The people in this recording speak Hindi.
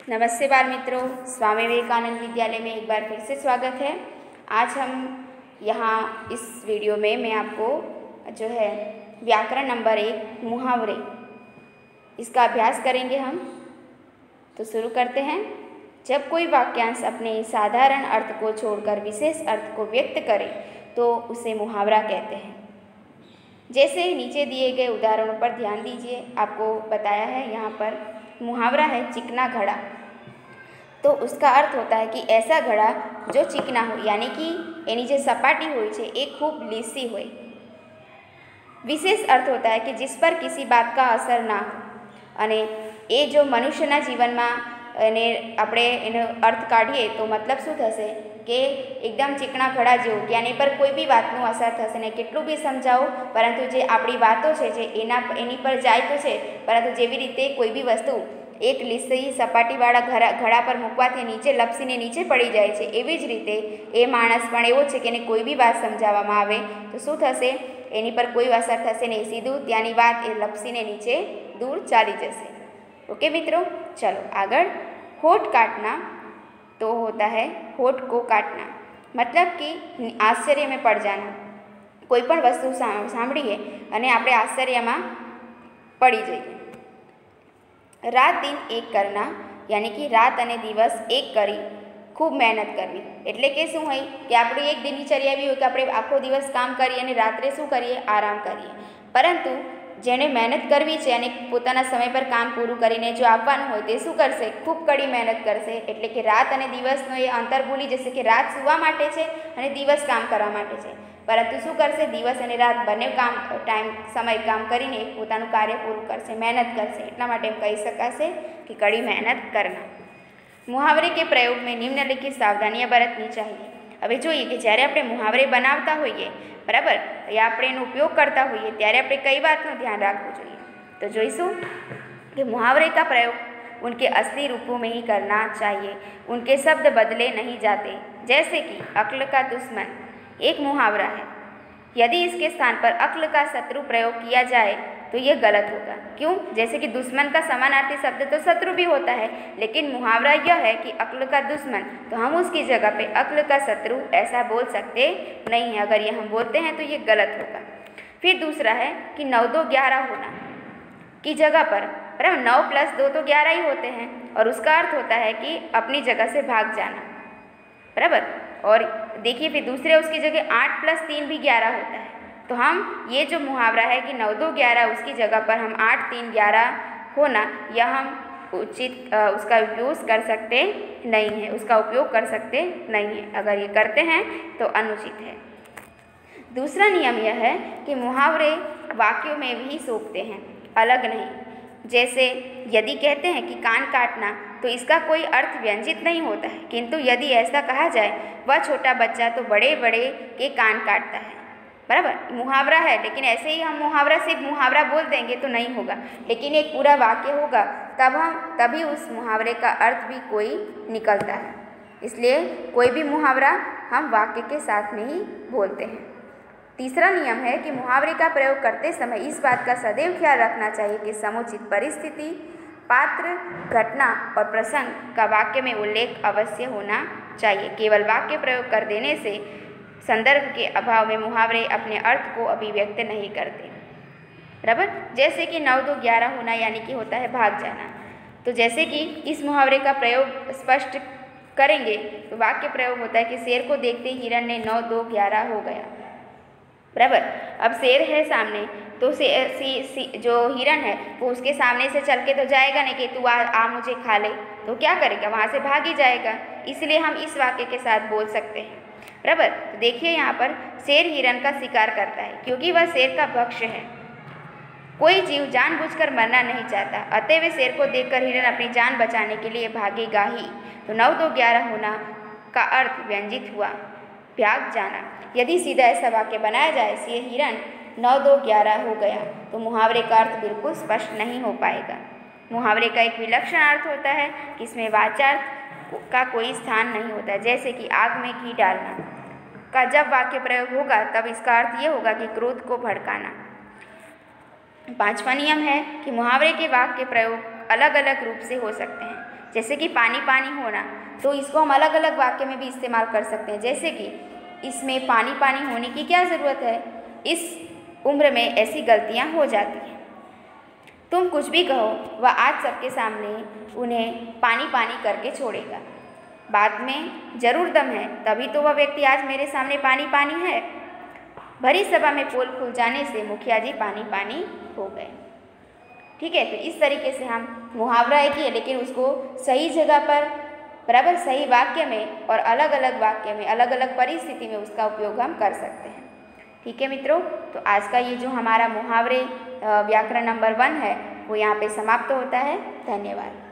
नमस्ते बाल मित्रों, स्वामी विवेकानंद विद्यालय में एक बार फिर से स्वागत है। आज हम यहाँ इस वीडियो में मैं आपको जो है व्याकरण नंबर 1 मुहावरे इसका अभ्यास करेंगे हम। तो शुरू करते हैं। जब कोई वाक्यांश अपने साधारण अर्थ को छोड़कर विशेष अर्थ को व्यक्त करे तो उसे मुहावरा कहते हैं। जैसे नीचे दिए गए उदाहरणों पर ध्यान दीजिए। आपको बताया है यहाँ पर मुहावरा है चिकना घड़ा। तो उसका अर्थ होता है कि ऐसा घड़ा जो चिकना हो, यानी कि एनी जे सपाटी હોય છે એ ખૂબ લીસી હોય। વિશેષ अर्थ होता है कि जिस पर किसी बात का असर ना हो। અને એ જો મનુષ્યના જીવનમાં એને આપણે એનો अर्थ કાઢીએ તો મતલબ શું થશે કે એકદમ ચીકણા ઘડા જેવું કે આની પર કોઈ બી વાતનું અસર થશે ને કેટલું બી સમજાવો પરંતુ જે આપણી વાતો છે જે એની પર જાય તો છે, પરંતુ જેવી રીતે કોઈ બી વસ્તુ एक લીસી સપાટીવાળા ઘડા પર મૂકવાથી નીચે લપસીને નીચે પડી જાય છે, એવી જ રીતે એ માણસ પણ એવો છે કે એને કોઈ બી વાત સમજાવવામાં આવે તો શું થશે, એની પર કોઈ અસર થશે નહીં, સીધું ત્યાંની વાત એ લપસીને નીચે दूर ચાલી જશે। ओके मित्रों, चलो આગળ। होठ काटना तो होता है होठ को काटना, मतलब कि आश्चर्य में पड़ जाना। कोई पण वस्तु सांभळीए अने आपणे आश्चर्यमां पड़ी जईए। रात दिन एक करना, यानी कि रात अने दिवस एक करी खूब मेहनत करवी। एटले के शुं होय कि आपणी एक दिनचर्या एवी होय कि आपणे आखो दिवस काम करीए अने रात्रे शुं करीए, आराम करीए। परंतु जेने मेहनत करवी छे अने पोताना समय पर काम पूरुं करीने जो आपवानुं होय ते शुं करशे, खूब कड़ी मेहनत करशे। एटले कि रात अने दिवसनो ए अंतर भूली जशे कि रात सुवा माटे छे अने दिवस काम करवा माटे छे। परंतु शुं करशे, दिवस अने रात बने काम टाइम समय काम करीने पोतानुं कार्य पूरुं करशे, मेहनत करशे। एटला माटे कही शकाशे कि कड़ी मेहनत करना। मुहावरे के प्रयोग में निम्नलिखित सावधानियां बरतनी चाहिए। हवे जोईए कि ज्यारे आपणे मुहावरे बनावता होईए बराबर या आपणे एनो उपयोग करता होईए त्यारे आपणे कई वातनुं ध्यान राखवुं जोईए। तो जोईशुं कि मुहावरे का प्रयोग उनके असली रूपों में ही करना चाहिए, उनके शब्द बदले नहीं जाते। जैसे कि अक्ल का दुश्मन एक मुहावरा है, यदि इसके स्थान पर अक्ल का शत्रु प्रयोग किया जाए तो यह गलत होगा। क्यों? जैसे कि दुश्मन का समानार्थी शब्द तो शत्रु भी होता है, लेकिन मुहावरा यह है कि अक्ल का दुश्मन, तो हम उसकी जगह पे अक्ल का शत्रु ऐसा बोल सकते नहीं है। अगर ये हम बोलते हैं तो ये गलत होगा। फिर दूसरा है कि 9 2 11 होना की जगह पर बराबर 9 + 2 तो 11 ही होते हैं, और उसका अर्थ होता है कि अपनी जगह से भाग जाना बराबर। और देखिए फिर दूसरे उसकी जगह 8 + 3 भी 11 होता है। तो हम ये जो मुहावरा है कि 9 2 11 उसकी जगह पर हम 8 3 11 होना, यह हम उचित उसका यूज़ कर सकते नहीं है, उसका उपयोग कर सकते नहीं है। अगर ये करते हैं तो अनुचित है। दूसरा नियम यह है कि मुहावरे वाक्यों में भी सोखते हैं, अलग नहीं। जैसे यदि कहते हैं कि कान काटना, तो इसका कोई अर्थ व्यंजित नहीं होता है, किंतु यदि ऐसा कहा जाए वह छोटा बच्चा तो बड़े बड़े के कान काटता है बराबर। मुहावरा है, लेकिन ऐसे ही हम मुहावरा सिर्फ मुहावरा बोल देंगे तो नहीं होगा, लेकिन एक पूरा वाक्य होगा तभी उस मुहावरे का अर्थ भी कोई निकलता है। इसलिए कोई भी मुहावरा हम वाक्य के साथ में ही बोलते हैं। तीसरा नियम है कि मुहावरे का प्रयोग करते समय इस बात का सदैव ख्याल रखना चाहिए कि समुचित परिस्थिति, पात्र, घटना और प्रसंग का वाक्य में उल्लेख अवश्य होना चाहिए। केवल वाक्य प्रयोग कर देने से संदर्भ के अभाव में मुहावरे अपने अर्थ को अभिव्यक्त नहीं करते बराबर। जैसे कि 9 2 11 होना यानी कि होता है भाग जाना। तो जैसे कि इस मुहावरे का प्रयोग स्पष्ट करेंगे तो वाक्य प्रयोग होता है कि शेर को देखते ही हिरण ने 9 2 11 हो गया बराबर। अब शेर है सामने, तो जो हिरण है वो उसके सामने से चल के तो जाएगा नहीं कि तू आ मुझे खा ले, तो क्या करेगा, वहाँ से भाग ही जाएगा। इसलिए हम इस वाक्य के साथ बोल सकते हैं बराबर। तो देखिए यहाँ पर शेर हिरण का शिकार करता है क्योंकि वह शेर का भक्ष्य है। कोई जीव जानबूझकर मरना नहीं चाहता, अतएव शेर को देखकर हिरण अपनी जान बचाने के लिए भागेगा ही। तो 9 2 11 होना का अर्थ व्यंजित हुआ, भाग जाना। यदि सीधा ऐसा वाक्य बनाया जाए, शेर हिरण 9 2 11 हो गया, तो मुहावरे का अर्थ बिल्कुल स्पष्ट नहीं हो पाएगा। मुहावरे का एक विलक्षण अर्थ होता है कि इसमें वाचार्थ का कोई स्थान नहीं होता। जैसे कि आग में घी डालना का जब वाक्य प्रयोग होगा तब इसका अर्थ ये होगा कि क्रोध को भड़काना। 5वां नियम है कि मुहावरे के वाक्य प्रयोग अलग अलग रूप से हो सकते हैं। जैसे कि पानी पानी होना, तो इसको हम अलग अलग वाक्य में भी इस्तेमाल कर सकते हैं। जैसे कि इसमें पानी पानी होने की क्या ज़रूरत है, इस उम्र में ऐसी गलतियाँ हो जाती हैं। तुम कुछ भी कहो, वह आज सबके सामने उन्हें पानी पानी करके छोड़ेगा। बात में जरूर दम है, तभी तो वह व्यक्ति आज मेरे सामने पानी पानी है। भरी सभा में पोल खुल जाने से मुखिया जी पानी पानी हो गए। ठीक है, तो इस तरीके से हम मुहावरा एक ही है, लेकिन उसको सही जगह पर बराबर सही वाक्य में और अलग अलग वाक्य में अलग अलग परिस्थिति में उसका उपयोग हम कर सकते हैं। ठीक है मित्रों, तो आज का ये जो हमारा मुहावरे व्याकरण नंबर 1 है वो यहाँ पे समाप्त होता है। धन्यवाद।